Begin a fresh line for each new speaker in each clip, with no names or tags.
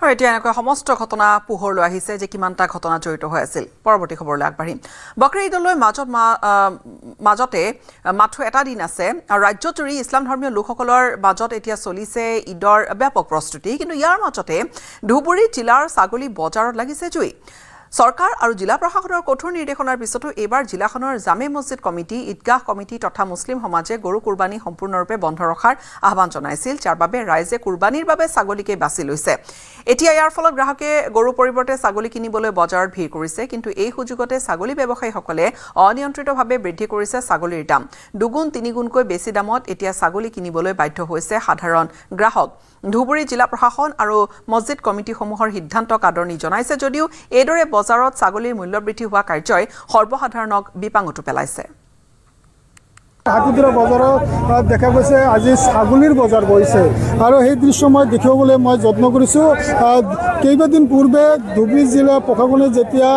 আৰু এতিয়া এনেকৈ সমস্ত ঘটনা পোহৰলৈ আহিছে যে কিমানটা ঘটনা জড়িত হৈ আছিল। পৰৱৰ্তী খবৰলৈ আগবাঢ়িম। বকৰি ঈদলৈ মাজতে মাথো এটা দিন আছে আৰু ৰাজ্যজুৰি ইছলাম ধৰ্মীয় লোকসকলৰ মাজত এতিয়া চলিছে ঈদৰ ব্যাপক প্ৰস্তুতি। কিন্তু ইয়াৰ মাজতে ধুবুৰী জিলাৰ ছাগলী বজাৰত লাগিছে জুই। চৰকাৰ আৰু জিলা প্ৰশাসনৰ কঠোৰ নিৰ্দেশনাৰ পিছতো এইবাৰ জিলাখনৰ জামে মছজিদ কমিটি, ঈদগাহ কমিটি তথা মুছলিম সমাজে গৰু কুৰবানী সম্পূৰ্ণৰূপে বন্ধ ৰখাৰ আহ্বান জনাইছিল, যাৰ বাবে ৰাইজে কুৰবানীৰ বাবে ছাগলীকে বাছি লৈছে। এতিয়া ইয়াৰ ফলত গ্ৰাহকে গৰুৰ পৰিৱৰ্তে ছাগলী কিনিবলৈ বজাৰত ভিৰ কৰিছে। কিন্তু এই সুযোগতে ছাগলী ব্যৱসায়ীসকলে অনিয়ন্ত্ৰিতভাৱে বৃদ্ধি কৰিছে ছাগলীৰ দাম। দুগুণ তিনিগুণকৈ বেছি দামত এতিয়া ছাগলী কিনিবলৈ বাধ্য হৈছে সাধাৰণ গ্ৰাহক। ধুবুৰী জিলা প্ৰশাসন আৰু মছজিদ কমিটিসমূহৰ সিদ্ধান্তক আদৰণি জনাইছে যদিও এইদৰে বজাৰত ছাগলীৰ মূল্য বৃদ্ধি হোৱা কাৰ্যই সৰ্বসাধাৰণক বিপাঙতো পেলাইছে।
হাতীদৰা বজাৰত দেখা গৈছে আজি ছাগলীৰ বজাৰ বহিছে আৰু সেই দৃশ্য মই দেখিবলৈ মই যত্ন কৰিছোঁ। কেইবাদিন পূৰ্বে ধুবুৰী জিলা প্ৰশাসনে যেতিয়া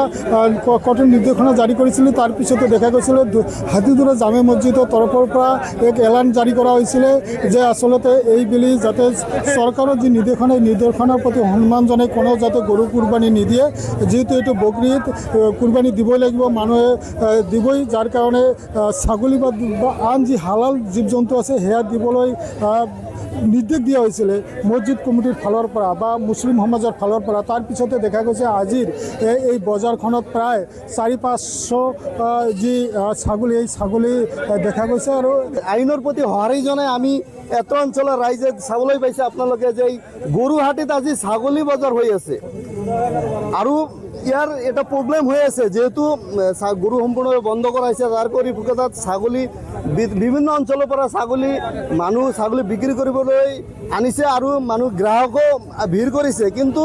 কঠোৰ নিৰ্দেশনা জাৰি কৰিছিল তাৰপিছতে দেখা গৈছিলে হাতীদৰা জামে মছজিদৰ তৰফৰ পৰা এক এলান জাৰি কৰা হৈছিলে যে আচলতে এইবেলি যাতে চৰকাৰৰ যি নিৰ্দেশনা এই নিৰ্দেশনাৰ প্ৰতি সন্মান জনাই কোনেও যাতে গৰু কুৰবানী নিদিয়ে, যিহেতু এইটো বকৰি ঈদ, কুৰবানী দিবই লাগিব, মানুহে দিবই, যাৰ কাৰণে ছাগলী বা আন যি হালাল জীৱ জন্তু আছে সেয়া দিবলৈ নিৰ্দেশ দিয়া হৈছিলে মছজিদ কমিটিৰ ফালৰ পৰা বা মুছলিম সমাজৰ ফালৰ পৰা। তাৰপিছতে দেখা গৈছে আজিৰ এই বজাৰখনত প্ৰায় 400-500 যি ছাগলী, এই ছাগলী দেখা গৈছে। আৰু
আইনৰ প্ৰতি সঁহাৰি জনাই আমি এটা অঞ্চলৰ ৰাইজে চাবলৈ পাইছে আপোনালোকে যে এই গৰুহাটীত আজি ছাগলী বজাৰ হৈ আছে আৰু ইয়াৰ এটা প্ৰব্লেম হৈ আছে, যিহেতু গৰু সম্পূৰ্ণভাৱে বন্ধ কৰা হৈছে, যাৰ পৰিপ্ৰেক্ষিতত ছাগলী বিভিন্ন অঞ্চলৰ পৰা মানুহ ছাগলী বিক্ৰী কৰিবলৈ আনিছে আৰু গ্ৰাহকো ভিৰ কৰিছে। কিন্তু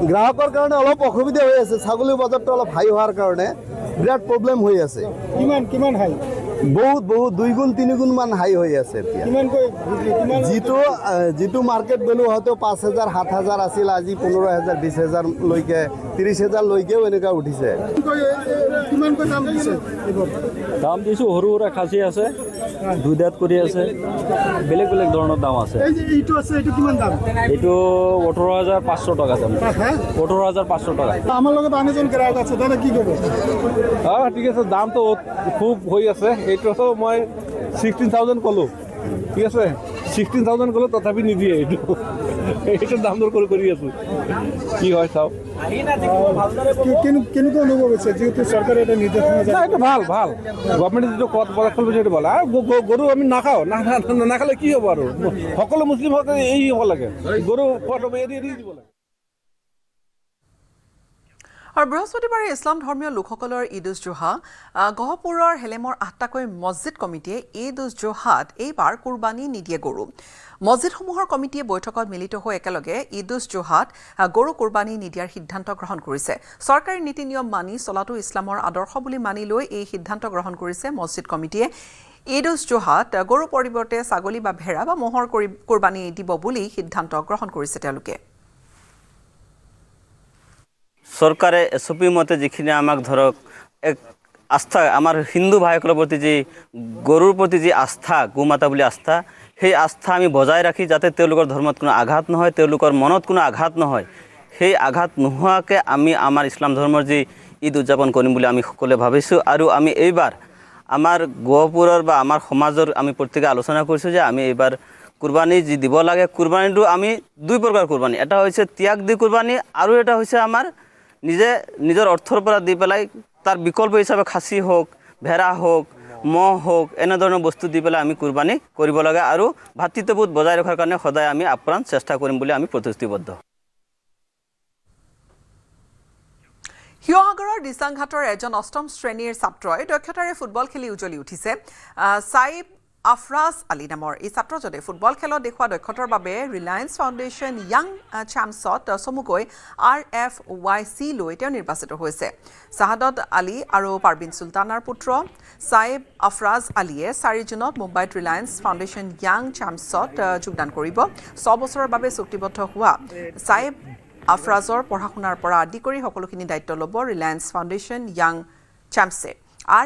গ্ৰাহকৰ কাৰণে অলপ অসুবিধা হৈ আছে, ছাগলী বজাৰটো অলপ হাই হোৱাৰ কাৰণে বিৰাট প্ৰব্লেম হৈ আছে।
কিমান হাই?
বহুত 2 গুণ 3 গুণ মান হাই হৈ আছে। যিটো মাৰ্কেট ভেলু হয়তো 5,000 7,000 আছিল, আজি 15,000 20,000 লৈকে 30,000 লৈকেও এনেকুৱা উঠিছে।
দাম দিছো, সৰু সুৰা খাচী আছে, দুধাত কৰি আছে, বেলেগ বেলেগ ধৰণৰ দাম আছে। এইটো 18,500 টকা দাম। 18,500 টকা।
আমাৰ লগত আন এজন গ্ৰাহক আছে, দাদা কি ক'ব?
ঠিক আছে, দামটো খুব হৈ আছে। এইটো মই 16,000 ক'লোঁ, ঠিক আছে, 16,000 ক'লোঁ, তথাপি নিদিয়ে। এইটো দাম দৰ কৰি আছোঁ, কি হয় চাওক।
কেনেকুৱা অনুভৱ হৈছে যিহেতু চৰকাৰে এটা নিৰ্দেশনা?
এইটো ভাল গভৰ্ণমেণ্টে যিটো পদক্ষেপ লৈছে সেইটো ভাল। আৰু গৰু আমি নাখাওঁ, নাখালে কি হ'ব আৰু সকলো মুছলিম সকলে এই হ'ব লাগে, গৰু এৰি দিব লাগে।
আৰু বৃহস্পতিবাৰে ইছলাম ধৰ্মীয় লোকসকলৰ ঈদ উজ জোহা। গহপুৰৰ হেলেমৰ 8টাকৈ মছজিদ কমিটিয়ে ঈদ উজ জোহাত এইবাৰ কুৰবানী নিদিয়ে গৰু। মছজিদসমূহৰ কমিটিয়ে বৈঠকত মিলিত হৈ একেলগে ঈদ উজ জোহাত গৰু কুৰবানী নিদিয়াৰ সিদ্ধান্ত গ্ৰহণ কৰিছে। চৰকাৰী নীতি নিয়ম মানি চলাটো ইছলামৰ আদৰ্শ বুলি মানি লৈ এই সিদ্ধান্ত গ্ৰহণ কৰিছে মছজিদ কমিটিয়ে। ঈদ উজ জোহাত গৰুৰ পৰিৱৰ্তে ছাগলী বা ভেড়া বা ম'হৰ কুৰবানী দিব বুলি সিদ্ধান্ত গ্ৰহণ কৰিছে তেওঁলোকে।
চৰকাৰে এছপি মতে যিখিনি আমাক ধৰক এক আস্থা, আমাৰ হিন্দু ভাইসকলৰ প্ৰতি যি গৰুৰ প্ৰতি যি আস্থা, গোমাতা বুলি আস্থা, সেই আস্থা আমি বজাই ৰাখি যাতে তেওঁলোকৰ ধৰ্মত কোনো আঘাত নহয়, তেওঁলোকৰ মনত কোনো আঘাত নহয়, সেই আঘাত নোহোৱাকৈ আমি আমাৰ ইছলাম ধৰ্মৰ যি ঈদ উদযাপন কৰিম বুলি আমি সকলোৱে ভাবিছোঁ। আৰু আমি এইবাৰ আমাৰ গহপুৰৰ বা আমাৰ সমাজৰ আমি প্ৰত্যেকে আলোচনা কৰিছোঁ যে আমি এইবাৰ কুৰবানী যি দিব লাগে, কুৰবানীটো আমি 2 প্ৰকাৰ কুৰবানী, এটা হৈছে ত্যাগ দি কুৰবানী আৰু এটা হৈছে আমাৰ নিজৰ অৰ্থৰ পৰা দি পেলাই তাৰ বিকল্প হিচাপে খাচী হওক, ভেড়া হওক, মহ হওক, এনেধৰণৰ বস্তু দি পেলাই আমি কুৰবানী কৰিব লাগে। আৰু ভাতৃত্ববোধ বজাই ৰখাৰ কাৰণে সদায় আমি আপ্ৰাণ চেষ্টা কৰিম বুলি আমি প্ৰতিশ্ৰুতিবদ্ধ।
শিৱসাগৰৰ দিচাংঘাটৰ এজন 8ম শ্ৰেণীৰ ছাত্ৰই দক্ষতাৰে ফুটবল খেলি উজ্বলি উঠিছে। চাইব আফৰাজ আলী নামৰ এই ছাত্ৰজনে ফুটবল খেলত দেখুওৱা দক্ষতাৰ বাবে ৰিলায়েন্স ফাউণ্ডেশ্যন য়াং চেম্পছত চমুকৈ RFYC লৈ তেওঁ নিৰ্বাচিত হৈছে। শ্বাহাদত আলী আৰু পাৰবিন চুলতানাৰ পুত্ৰ চাইব আফৰাজ আলীয়ে 4 জুনত মুম্বাইত ৰিলায়েন্স ফাউণ্ডেশ্যন য়াং চেম্পছত যোগদান কৰিব। 6 বছৰৰ বাবে চুক্তিবদ্ধ হোৱা চাইব আফৰাজৰ পঢ়া শুনাৰ পৰা আদি কৰি সকলোখিনি দায়িত্ব ল'ব ৰিলায়েন্স ফাউণ্ডেশ্যন য়াং চেম্পছে।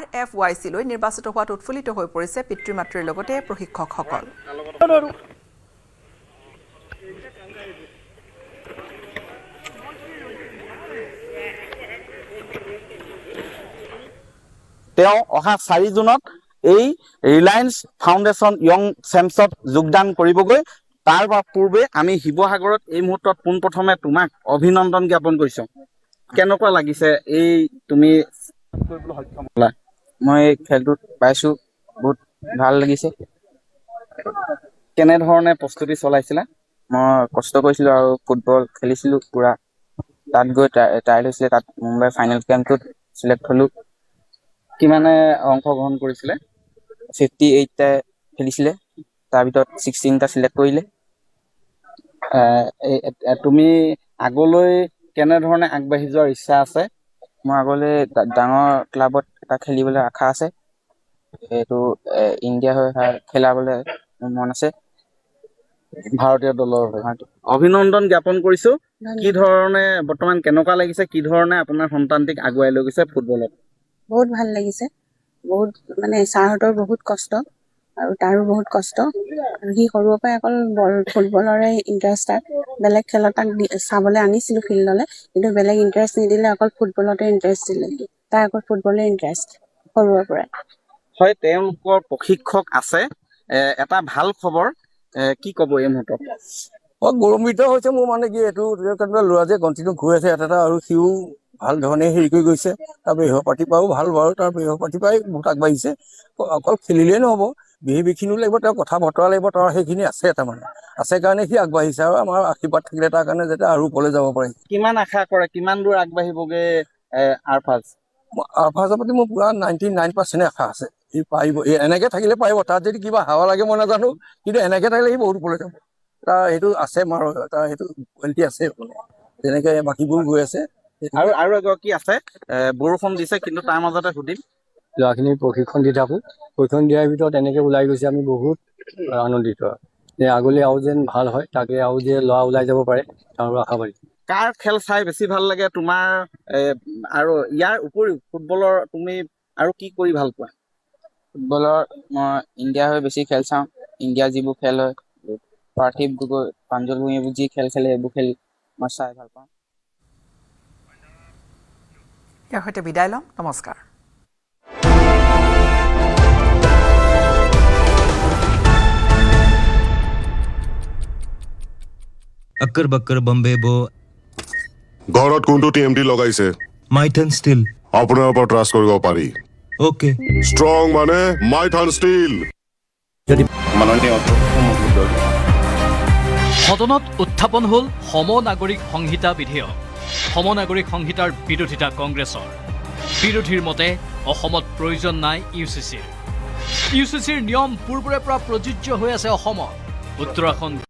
RFYC লৈ নিৰ্বাচিত হোৱাত উৎফুল্লিত হৈ পৰিছে পিতৃ মাতৃৰ লগতে প্ৰশিক্ষকসকল।
তেওঁ অহা 4 জুনত এই ৰিলায়েন্স ফাউণ্ডেশ্যন য়ং চেম্পছত যোগদান কৰিবগৈ। তাৰ পূৰ্বে আমি শিৱসাগৰত এই মুহূৰ্তত পোনপ্ৰথমে তোমাক অভিনন্দন জ্ঞাপন কৰিছোঁ। কেনেকুৱা লাগিছে এই তুমি কৰিবলৈ সক্ষম হ'লা?
মই খেলটোত পাইছোঁ, বহুত ভাল লাগিছে।
কেনেধৰণে প্ৰস্তুতি চলাইছিলা?
মই কষ্ট কৰিছিলোঁ আৰু ফুটবল খেলিছিলোঁ পূৰা। তাত গৈ ট্ৰায়েল হৈছিলে, তাত মুম্বাই ফাইনেল কেম্পটোত চিলেক্ট হ'লোঁ।
কিমানে অংশগ্ৰহণ কৰিছিলে?
58টা খেলিছিলে, তাৰ ভিতৰত 16টা চিলেক্ট কৰিলে।
তুমি আগলৈ কেনেধৰণে আগবাঢ়ি যোৱাৰ ইচ্ছা আছে?
মই আগলৈ ডাঙৰ ক্লাবত এটা খেলিবলৈ আশা আছে। এইটো ইণ্ডিয়া হৈ খেলাবলৈ মোৰ মন আছে।
ভাৰতীয় দলৰ হৈ অভিনন্দন জ্ঞাপন কৰিছোঁ। কি ধৰণে বৰ্তমান কেনেকুৱা লাগিছে? কি ধৰণে আপোনাৰ সন্তানটিক আগুৱাই লৈ গৈছে ফুটবলত?
বহুত ভাল লাগিছে। বহুত মানে ছাৰহঁতৰ বহুত কষ্ট আৰু তাৰো বহুত কষ্ট। আৰু সি সৰুৰ পৰাই অকল ফুটবলৰে ইণ্টাৰেষ্ট, তাক বেলেগ খেলত তাক চাবলৈ আনিছিলোঁ ফিল্ডলৈ, কিন্তু বেলেগ ইণ্টাৰেষ্ট নিদিলে, অকল ফুটবলতে ইণ্টাৰেষ্ট দিলে। তাৰ অকল ফুটবলে ইণ্টাৰেষ্ট সৰুৰে পৰাই।
হয়, তেওঁলোকৰ প্ৰশিক্ষক আছে। এটা ভাল খবৰ কি ক'ব এই মুহূৰ্তত?
গৌৰৱান্বিত হৈছে মোৰ, মানে কি এইটো ল'ৰা যে কণ্টিনিউ গৈ আছে এটা আৰু সিও ভাল ধৰণে হেৰি কৰি গৈছে। তাৰ বৃহস্পতিৰ পৰাও ভাল বাৰু, তাৰ বৃহস্পতিৰ পৰাই বহুত আগবাঢ়িছে। অকল খেলিলেই নহ'ব, বিখিনিও লাগিব, তেওঁ কথা বতৰা লাগিব, তাৰ সেইখিনি আছে তাৰমানে। আছে কাৰণে সি আগবাঢ়িছে আৰু আমাৰ আশীৰ্বাদ থাকিলে তাৰ কাৰণে যাতে আৰু ওপৰলৈ যাব পাৰে।
কিমান আশা কৰে, কিমান দূৰ আগবাঢ়িবগে আৰফাজ?
আৰফাজৰ প্ৰতি মোৰ পুৰা 99% আশা আছে। সি পাৰিব, এনেকে থাকিলে পাৰিব। তাত যদি কিবা হাৱা লাগে মই নাজানো, কিন্তু এনেকে থাকিলে সি বহুত ওপৰলৈ যাব। তাৰ সেইটো আছে, তাৰ সেইটো কোৱালিটি আছে, যেনেকে বাকীবোৰ গৈ আছে।
আৰু এগৰাকী আছে, বৰষুণ দিছে কিন্তু তাৰ মাজতে সুধিম।
ল'ৰাখিনি প্ৰশিক্ষণ দি থাকোঁ, প্ৰশিক্ষণ দিয়াৰ ভিতৰত এনেকৈ ওলাই গৈছে, আমি বহুত আনন্দিত। আগলৈ আৰু যেন ভাল হয়, তাকে আৰু যে ল'ৰা ওলাই যাব পাৰে তাৰো আশাবাদী।
কাৰ খেল চাই বেছি ভাল লাগে তোমাৰ? আৰু ইয়াৰ উপৰিও ফুটবলৰ তুমি আৰু কি কৰি ভাল পোৱা?
ফুটবলৰ মই ইণ্ডিয়া হৈ বেছি খেল চাওঁ। ইণ্ডিয়াৰ যিবোৰ খেল হয়, পাৰ্থিৱ গগৈ, প্ৰাঞ্জল ভূঞা, এইবোৰ যি খেল খেলে এইবোৰ খেল মই চাই ভাল পাওঁ।
ইয়াৰ সৈতে বিদায় ল'ম। নমস্কাৰ।
अक्कर बक्कर बम्बे बो
ঘৰত কোনটো টিএমটি লগাইছে?
माइथन स्टील
আপোনাৰ ওপৰত ট্ৰাষ্ট কৰিব পাৰি।
ओके
ষ্ট্ৰং মানে মাইথান ষ্টীল।
সদনত উত্থাপন হ'ল সম নাগৰিক সংহিতা বিধেয়ক। সম নাগৰিক সংহিতাৰ বিৰোধিতা কংগ্ৰেছৰ। বিৰোধীৰ মতে অসমত প্ৰয়োজন নাই ইউচিচিৰ নিয়ম পূৰ্বৰে পৰা প্ৰযোজ্য হৈ আছে অসমত। উত্তৰাখণ্ড